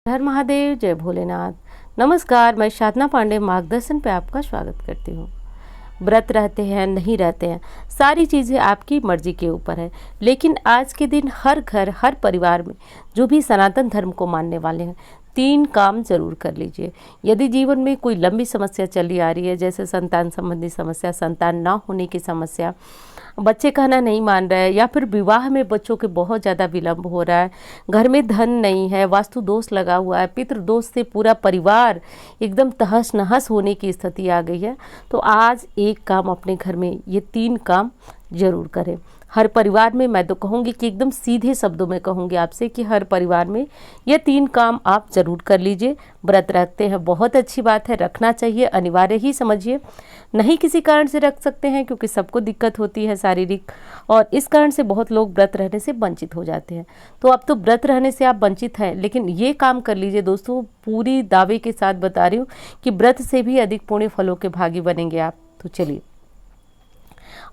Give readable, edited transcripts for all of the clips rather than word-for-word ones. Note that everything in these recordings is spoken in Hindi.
हर महादेव, जय भोलेनाथ। नमस्कार, मैं साधना पांडे मार्गदर्शन पे आपका स्वागत करती हूँ। व्रत रहते हैं नहीं रहते हैं, सारी चीज़ें आपकी मर्जी के ऊपर है। लेकिन आज के दिन हर घर हर परिवार में जो भी सनातन धर्म को मानने वाले हैं, 3 काम जरूर कर लीजिए। यदि जीवन में कोई लंबी समस्या चली आ रही है, जैसे संतान संबंधी समस्या, संतान ना होने की समस्या, बच्चे कहना नहीं मान रहे हैं, या फिर विवाह में बच्चों के बहुत ज़्यादा विलंब हो रहा है, घर में धन नहीं है, वास्तु दोष लगा हुआ है, पितृ दोष से पूरा परिवार एकदम तहस नहस होने की स्थिति आ गई है, तो आज एक काम अपने घर में ये 3 काम जरूर करें। हर परिवार में, मैं तो कहूँगी कि एकदम सीधे शब्दों में कहूँगी आपसे कि हर परिवार में ये 3 काम आप जरूर कर लीजिए। व्रत रखते हैं, बहुत अच्छी बात है, रखना चाहिए, अनिवार्य ही समझिए। नहीं किसी कारण से रख सकते हैं क्योंकि सबको दिक्कत होती है शारीरिक, और इस कारण से बहुत लोग व्रत रहने से वंचित हो जाते हैं। तो अब तो व्रत रहने से आप वंचित हैं, लेकिन ये काम कर लीजिए दोस्तों, पूरी दावे के साथ बता रही हूँ कि व्रत से भी अधिक पुण्य फलों के भागी बनेंगे आप। तो चलिए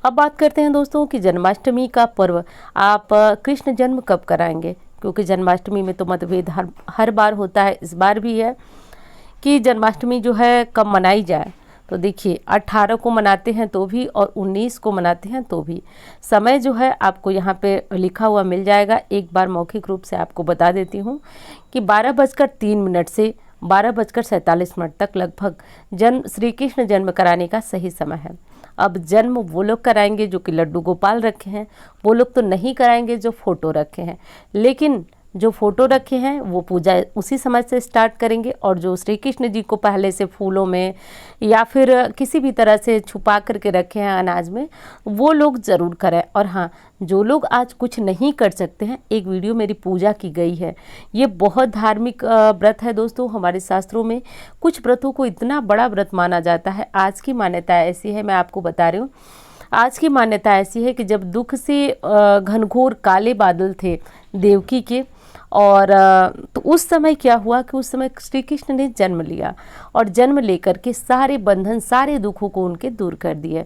अब बात करते हैं दोस्तों कि जन्माष्टमी का पर्व आप कृष्ण जन्म कब कराएंगे, क्योंकि जन्माष्टमी में तो मतभेद हर बार होता है। इस बार भी है कि जन्माष्टमी जो है कब मनाई जाए। तो देखिए 18 को मनाते हैं तो भी और 19 को मनाते हैं तो भी। समय जो है आपको यहाँ पे लिखा हुआ मिल जाएगा। एक बार मौखिक रूप से आपको बता देती हूँ कि 12:03 से 12:47 तक लगभग जन्म श्री कृष्ण जन्म कराने का सही समय है। अब जन्म वो लोग कराएंगे जो कि लड्डू गोपाल रखे हैं, वो लोग तो नहीं कराएंगे जो फोटो रखे हैं। लेकिन जो फोटो रखे हैं वो पूजा उसी समय से स्टार्ट करेंगे, और जो श्री कृष्ण जी को पहले से फूलों में या फिर किसी भी तरह से छुपा करके रखे हैं अनाज में, वो लोग ज़रूर करें। और हाँ, जो लोग आज कुछ नहीं कर सकते हैं, एक वीडियो मेरी पूजा की गई है। ये बहुत धार्मिक व्रत है दोस्तों। हमारे शास्त्रों में कुछ व्रतों को इतना बड़ा व्रत माना जाता है। आज की मान्यता ऐसी है, मैं आपको बता रही हूँ। आज की मान्यता ऐसी है कि जब दुख से घनघोर काले बादल थे देवकी के, और तो उस समय क्या हुआ कि उस समय श्री कृष्ण ने जन्म लिया, और जन्म लेकर के सारे बंधन सारे दुखों को उनके दूर कर दिए,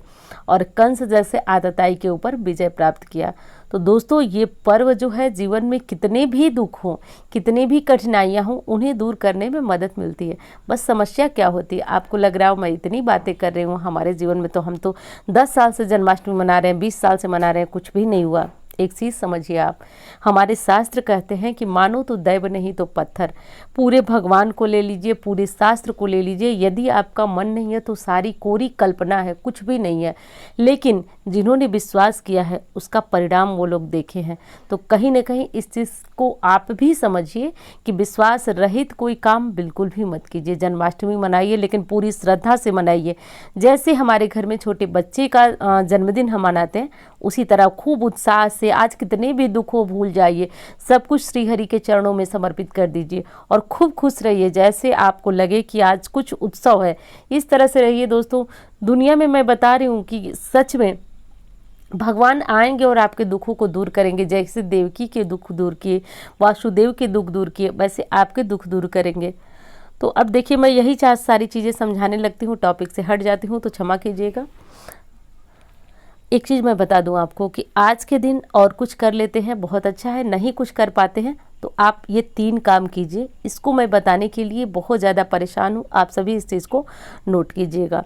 और कंस जैसे आतताई के ऊपर विजय प्राप्त किया। तो दोस्तों ये पर्व जो है, जीवन में कितने भी दुख हों, कितने भी कठिनाइयाँ हों, उन्हें दूर करने में मदद मिलती है। बस समस्या क्या होती है, आपको लग रहा हो मैं इतनी बातें कर रही हूँ, हमारे जीवन में तो हम तो 10 साल से जन्माष्टमी मना रहे हैं, 20 साल से मना रहे हैं, कुछ भी नहीं हुआ। एक चीज़ समझिए आप, हमारे शास्त्र कहते हैं कि मानो तो दैव नहीं तो पत्थर। पूरे भगवान को ले लीजिए, पूरे शास्त्र को ले लीजिए, यदि आपका मन नहीं है तो सारी कोरी कल्पना है, कुछ भी नहीं है। लेकिन जिन्होंने विश्वास किया है उसका परिणाम वो लोग देखे हैं। तो कहीं ना कहीं इस चीज़ को आप भी समझिए कि विश्वास रहित कोई काम बिल्कुल भी मत कीजिए। जन्माष्टमी मनाइए, लेकिन पूरी श्रद्धा से मनाइए। जैसे हमारे घर में छोटे बच्चे का जन्मदिन हम मनाते हैं, उसी तरह खूब उत्साह से आज कितने भी दुख हो भूल जाइए, सब कुछ श्री हरि के चरणों में समर्पित कर दीजिए और खूब खुश रहिए। जैसे आपको लगे कि आज कुछ उत्सव है, इस तरह से रहिए दोस्तों। दुनिया में मैं बता रही हूँ कि सच में भगवान आएंगे और आपके दुखों को दूर करेंगे। जैसे देवकी के दुख दूर किए, वासुदेव के दुख दूर किए, वैसे आपके दुख दूर करेंगे। तो अब देखिए, मैं यही सारी चीज़ें समझाने लगती हूँ, टॉपिक से हट जाती हूँ तो क्षमा कीजिएगा। एक चीज़ मैं बता दूं आपको कि आज के दिन और कुछ कर लेते हैं बहुत अच्छा है, नहीं कुछ कर पाते हैं तो आप ये 3 काम कीजिए। इसको मैं बताने के लिए बहुत ज़्यादा परेशान हूँ, आप सभी इस चीज़ को नोट कीजिएगा।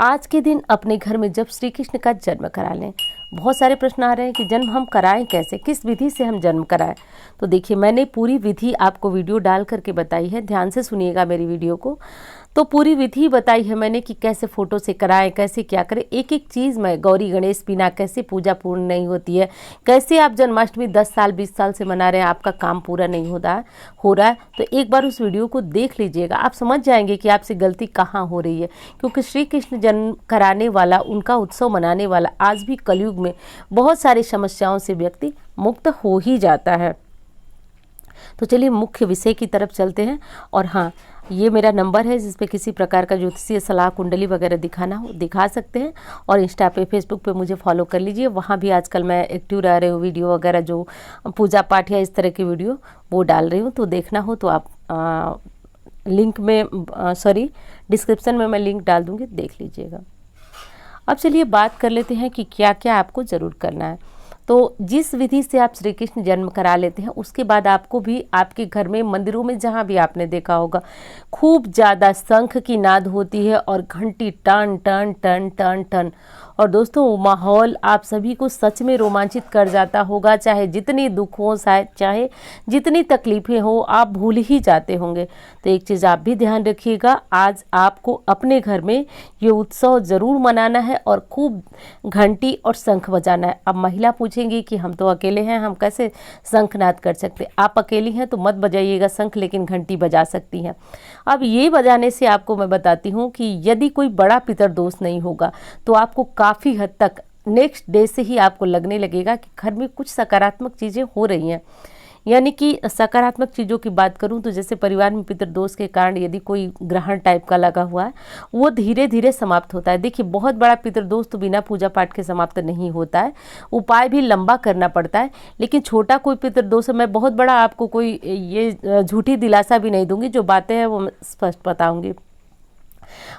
आज के दिन अपने घर में जब श्री कृष्ण का जन्म करा लें। बहुत सारे प्रश्न आ रहे हैं कि जन्म हम कराएं कैसे, किस विधि से हम जन्म कराएं। तो देखिए, मैंने पूरी विधि आपको वीडियो डाल करके बताई है, ध्यान से सुनिएगा मेरी वीडियो को। तो पूरी विधि बताई है मैंने कि कैसे फोटो से कराएं, कैसे क्या करें, एक एक चीज़ मैं, गौरी गणेश बिना कैसे पूजा पूर्ण नहीं होती है, कैसे आप जन्माष्टमी 10 साल 20 साल से मना रहे हैं, आपका काम पूरा नहीं हो रहा है। तो एक बार उस वीडियो को देख लीजिएगा, आप समझ जाएंगे कि आपसे गलती कहाँ हो रही है। क्योंकि श्री कृष्ण जन्म कराने वाला, उनका उत्सव मनाने वाला, आज भी कलयुग में बहुत सारी समस्याओं से व्यक्ति मुक्त हो ही जाता है। तो चलिए मुख्य विषय की तरफ चलते हैं। और हाँ, ये मेरा नंबर है जिस पे किसी प्रकार का ज्योतिषीय सलाह, कुंडली वगैरह दिखाना हो दिखा सकते हैं। और इंस्टा पे, फेसबुक पे मुझे फॉलो कर लीजिए, वहाँ भी आजकल मैं एक्टिव रह रही हूँ। वीडियो वगैरह जो पूजा पाठ या इस तरह की वीडियो वो डाल रही हूँ, तो देखना हो तो आप लिंक में डिस्क्रिप्शन में मैं लिंक डाल दूँगी, देख लीजिएगा। अब चलिए बात कर लेते हैं कि क्या क्या आपको ज़रूर करना है। तो जिस विधि से आप श्री कृष्ण जन्म करा लेते हैं, उसके बाद आपको भी आपके घर में, मंदिरों में, जहाँ भी आपने देखा होगा, खूब ज़्यादा शंख की नाद होती है और घंटी टन टन टन टन टन। और दोस्तों, वो माहौल आप सभी को सच में रोमांचित कर जाता होगा। चाहे जितनी दुख हो, चाहे जितनी तकलीफें हो, आप भूल ही जाते होंगे। तो एक चीज़ आप भी ध्यान रखिएगा, आज आपको अपने घर में ये उत्सव ज़रूर मनाना है और खूब घंटी और शंख बजाना है। अब महिला पूछेंगी कि हम तो अकेले हैं, हम कैसे शंखनाद कर सकते? आप अकेली हैं तो मत बजाइएगा शंख, लेकिन घंटी बजा सकती हैं। अब ये बजाने से आपको मैं बताती हूँ कि यदि कोई बड़ा पितरदोष नहीं होगा तो आपको काफ़ी हद तक नेक्स्ट डे से ही आपको लगने लगेगा कि घर में कुछ सकारात्मक चीज़ें हो रही हैं। यानी कि सकारात्मक चीज़ों की बात करूं तो जैसे परिवार में पितरदोष के कारण यदि कोई ग्रहण टाइप का लगा हुआ है, वो धीरे धीरे समाप्त होता है। देखिए, बहुत बड़ा पितरदोष तो बिना पूजा पाठ के समाप्त नहीं होता है, उपाय भी लंबा करना पड़ता है। लेकिन छोटा कोई पितरदोष है, मैं बहुत बड़ा आपको कोई ये झूठी दिलासा भी नहीं दूंगी, जो बातें हैं वो मैं स्पष्ट बताऊंगी।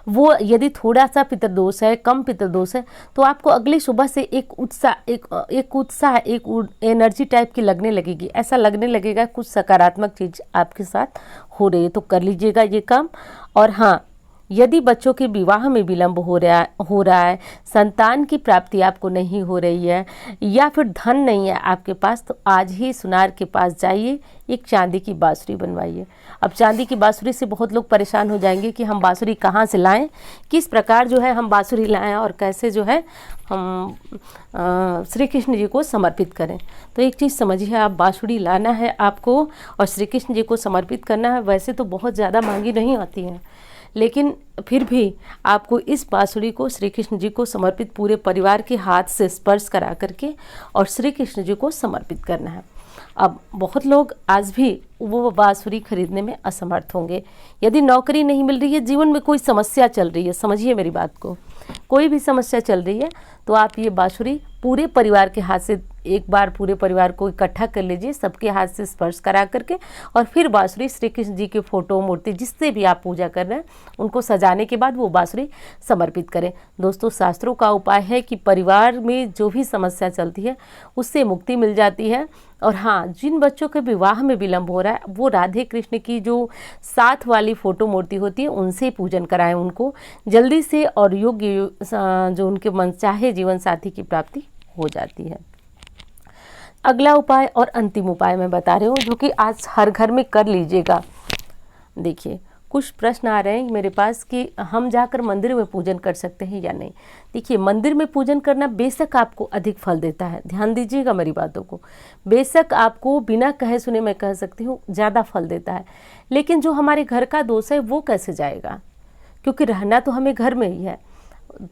वो यदि थोड़ा सा पितरदोष है, कम पितरदोष है, तो आपको अगली सुबह से एक उत्साह एक एनर्जी टाइप की लगने लगेगी। ऐसा लगने लगेगा कुछ सकारात्मक चीज़ आपके साथ हो रही है। तो कर लीजिएगा ये काम। और हाँ, यदि बच्चों के विवाह में विलंब हो रहा है, संतान की प्राप्ति आपको नहीं हो रही है, या फिर धन नहीं है आपके पास, तो आज ही सुनार के पास जाइए, एक चांदी की बांसुरी बनवाइए। अब चांदी की बांसुरी से बहुत लोग परेशान हो जाएंगे कि हम बांसुरी कहाँ से लाएं, किस प्रकार जो है हम बांसुरी लाएं और कैसे जो है हम श्री कृष्ण जी को समर्पित करें। तो एक चीज़ समझिए, आप बांसुरी लाना है आपको और श्री कृष्ण जी को समर्पित करना है। वैसे तो बहुत ज़्यादा महंगी नहीं आती हैं, लेकिन फिर भी आपको इस बांसुरी को श्री कृष्ण जी को समर्पित पूरे परिवार के हाथ से स्पर्श करा करके और श्री कृष्ण जी को समर्पित करना है। अब बहुत लोग आज भी वो बांसुरी खरीदने में असमर्थ होंगे। यदि नौकरी नहीं मिल रही है, जीवन में कोई समस्या चल रही है, समझिए मेरी बात को, कोई भी समस्या चल रही है, तो आप ये बांसुरी पूरे परिवार के हाथ से, एक बार पूरे परिवार को इकट्ठा कर लीजिए, सबके हाथ से स्पर्श करा करके, और फिर बांसुरी श्री कृष्ण जी के फोटो, मूर्ति, जिससे भी आप पूजा कर रहे हैं, उनको सजाने के बाद वो बांसुरी समर्पित करें। दोस्तों, शास्त्रों का उपाय है कि परिवार में जो भी समस्या चलती है उससे मुक्ति मिल जाती है। और हाँ, जिन बच्चों के विवाह में विलंब हो रहा है, वो राधे कृष्ण की जो साथ वाली फोटो मूर्ति होती है उनसे पूजन कराएं, उनको जल्दी से और योग्य जो उनके मन चाहे जीवन साथी की प्राप्ति हो जाती है। अगला उपाय और अंतिम उपाय मैं बता रही हूँ, जो कि आज हर घर में कर लीजिएगा। देखिए, कुछ प्रश्न आ रहे हैं मेरे पास कि हम जाकर मंदिर में पूजन कर सकते हैं या नहीं। देखिए, मंदिर में पूजन करना बेशक आपको अधिक फल देता है, ध्यान दीजिएगा मेरी बातों को। बेशक आपको बिना कहे सुने मैं कह सकती हूँ ज़्यादा फल देता है, लेकिन जो हमारे घर का दोष है वो कैसे जाएगा? क्योंकि रहना तो हमें घर में ही है।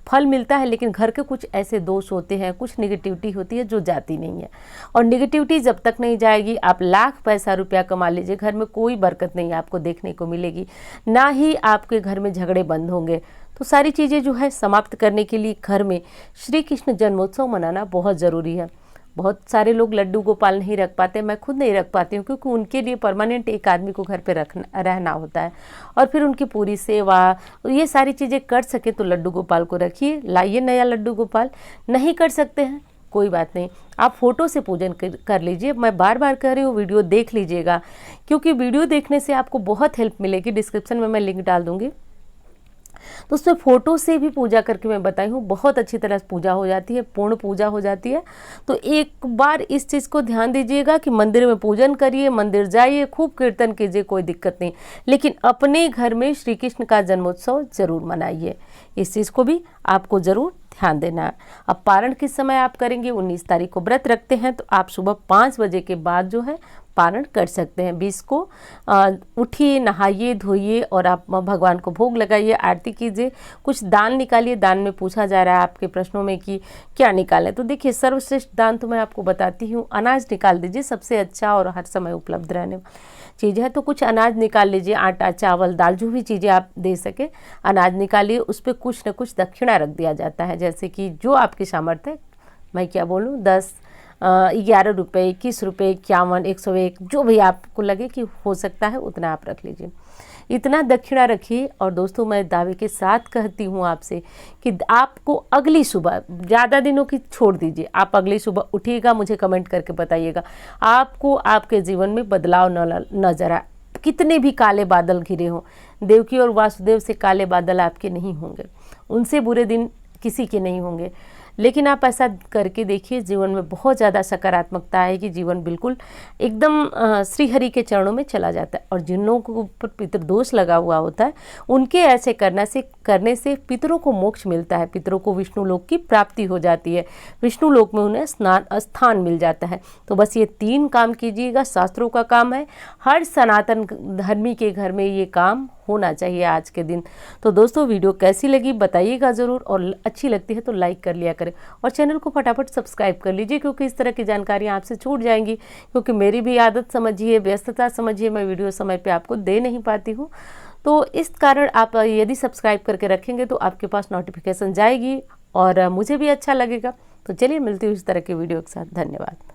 फल मिलता है, लेकिन घर के कुछ ऐसे दोष होते हैं, कुछ निगेटिविटी होती है जो जाती नहीं है। और निगेटिविटी जब तक नहीं जाएगी, आप लाख पैसा रुपया कमा लीजिए, घर में कोई बरकत नहीं आपको देखने को मिलेगी, ना ही आपके घर में झगड़े बंद होंगे। तो सारी चीज़ें जो है समाप्त करने के लिए घर में श्री कृष्ण जन्मोत्सव मनाना बहुत ज़रूरी है। बहुत सारे लोग लड्डू गोपाल नहीं रख पाते, मैं खुद नहीं रख पाती हूँ, क्योंकि उनके लिए परमानेंट एक आदमी को घर पे रहना होता है, और फिर उनकी पूरी सेवा, ये सारी चीज़ें कर सके तो लड्डू गोपाल को रखिए, लाइए नया लड्डू गोपाल। नहीं कर सकते हैं, कोई बात नहीं, आप फोटो से पूजन कर लीजिए। मैं बार बार कह रही हूँ, वीडियो देख लीजिएगा, क्योंकि वीडियो देखने से आपको बहुत हेल्प मिलेगी। डिस्क्रिप्शन में मैं लिंक डाल दूँगी, तो उसमें फ़ोटो से भी पूजा करके मैं बताई हूँ, बहुत अच्छी तरह से पूजा हो जाती है, पूर्ण पूजा हो जाती है। तो एक बार इस चीज़ को ध्यान दीजिएगा कि मंदिर में पूजन करिए, मंदिर जाइए, खूब कीर्तन कीजिए, कोई दिक्कत नहीं, लेकिन अपने घर में श्री कृष्ण का जन्मोत्सव जरूर मनाइए। इस चीज़ को भी आपको ज़रूर ध्यान देना है। अब पारण किस समय आप करेंगे? 19 तारीख को व्रत रखते हैं तो आप सुबह 5 बजे के बाद जो है पारण कर सकते हैं। 20 को उठिए, नहाइए, धोइए और आप भगवान को भोग लगाइए, आरती कीजिए, कुछ दान निकालिए। दान में पूछा जा रहा है आपके प्रश्नों में कि क्या निकालें, तो देखिए सर्वश्रेष्ठ दान तो मैं आपको बताती हूँ, अनाज निकाल दीजिए, सबसे अच्छा और हर समय उपलब्ध रहने चीज़ है। तो कुछ अनाज निकाल लीजिए, आटा, चावल, दाल, जो भी चीज़ें आप दे सके अनाज निकालिए, उस पर कुछ न कुछ दक्षिणा रख दिया जाता है, जैसे कि जो आपकी सामर्थ्य है, मैं क्या बोलूँ, 10 11 रुपये, 21 रुपये, 51, 101, जो भी आपको लगे कि हो सकता है उतना आप रख लीजिए। इतना दक्षिणा रखिए। और दोस्तों, मैं दावे के साथ कहती हूँ आपसे कि आपको अगली सुबह, ज़्यादा दिनों की छोड़ दीजिए, आप अगली सुबह उठिएगा, मुझे कमेंट करके बताइएगा आपको आपके जीवन में बदलाव नजर आए। कितने भी काले बादल घिरे हों, देवकी और वासुदेव से काले बादल आपके नहीं होंगे, उनसे बुरे दिन किसी के नहीं होंगे। लेकिन आप ऐसा करके देखिए, जीवन में बहुत ज़्यादा सकारात्मकता आएगी, जीवन बिल्कुल एकदम श्रीहरि के चरणों में चला जाता है। और जिन लोगों के ऊपर पितृदोष लगा हुआ होता है, उनके ऐसे करने से पितरों को मोक्ष मिलता है, पितरों को विष्णु लोक की प्राप्ति हो जाती है, विष्णु लोक में उन्हें स्थान मिल जाता है। तो बस ये 3 काम कीजिएगा, शास्त्रों का काम है, हर सनातन धर्मी के घर में ये काम होना चाहिए आज के दिन। तो दोस्तों, वीडियो कैसी लगी बताइएगा ज़रूर, और अच्छी लगती है तो लाइक कर लिया करें और चैनल को फटाफट सब्सक्राइब कर लीजिए, क्योंकि इस तरह की जानकारियाँ आपसे छूट जाएंगी। क्योंकि मेरी भी आदत समझिए, व्यस्तता समझिए, मैं वीडियो समय पे आपको दे नहीं पाती हूँ। तो इस कारण आप यदि सब्सक्राइब करके रखेंगे तो आपके पास नोटिफिकेशन जाएगी और मुझे भी अच्छा लगेगा। तो चलिए, मिलती हूँ इस तरह के वीडियो के साथ। धन्यवाद।